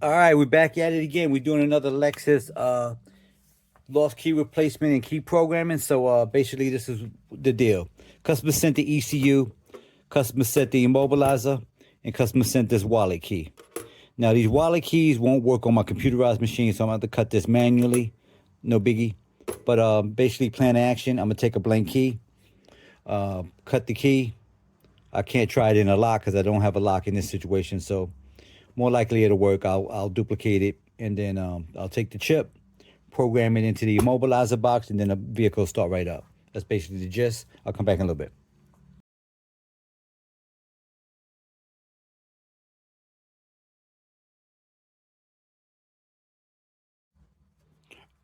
All right, we're back at it again. We're doing another Lexus lost key replacement and key programming. So basically, this is the deal. Customer sent the ECU, customer sent the immobilizer, and customer sent this wallet key. Now, these wallet keys won't work on my computerized machine, so I'm going to have to cut this manually. No biggie. But basically, plan of action, I'm going to take a blank key, cut the key. I can't try it in a lock because I don't have a lock in this situation. So more likely it'll work. I'll duplicate it, and then I'll take the chip, program it into the immobilizer box, and then the vehicle will start right up. That's basically the gist. I'll come back in a little bit.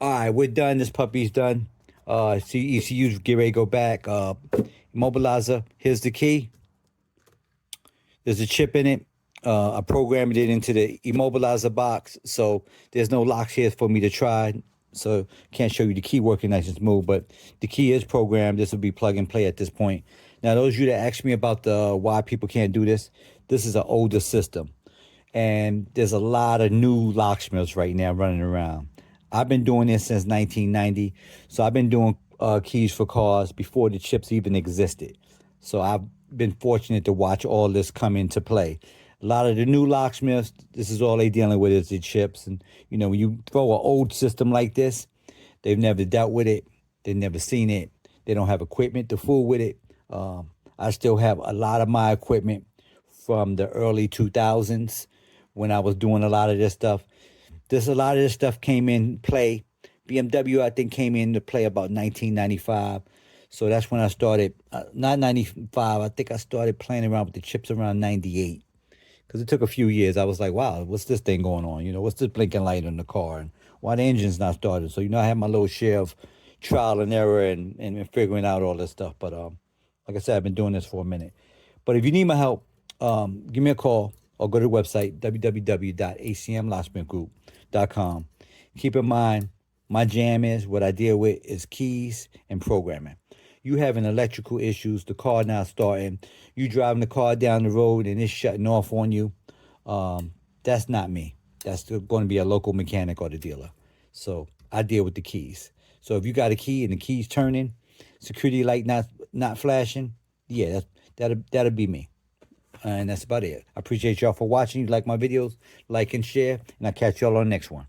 All right, we're done. This puppy's done. See, ECU's get ready to go back. Immobilizer, here's the key. There's a chip in it. I programmed it into the immobilizer box, so there's no locks here for me to try. So can't show you the key working nice and smooth, but the key is programmed. This will be plug and play at this point. Now, those of you that ask me about the why people can't do this is an older system, and there's a lot of new locksmiths right now running around. I've been doing this since 1990, so I've been doing keys for cars before the chips even existed. So I've been fortunate to watch all this come into play. A lot of the new locksmiths, this is all they dealing with is the chips. And, you know, when you throw an old system like this, they've never dealt with it. They've never seen it. They don't have equipment to fool with it. I still have a lot of my equipment from the early 2000s when I was doing a lot of this stuff. A lot of this stuff came in play. BMW, I think, came into play about 1995. So that's when I started, not 95, I think I started playing around with the chips around 98. Because it took a few years. I was like, wow, what's this thing going on? You know, what's this blinking light in the car? And why the engine's not started? So, you know, I had my little share of trial and error and figuring out all this stuff. But like I said, I've been doing this for a minute. But if you need my help, give me a call or go to the website, www.acmlocksmithgroup.com. Keep in mind, my jam is what I deal with is keys and programming. You having electrical issues, the car not starting, you driving the car down the road and it's shutting off on you. That's not me. That's going to be a local mechanic or the dealer. So I deal with the keys. So if you got a key and the key's turning, security light not flashing, yeah, that'll be me. And that's about it. I appreciate y'all for watching. You like my videos, like and share, and I'll catch y'all on the next one.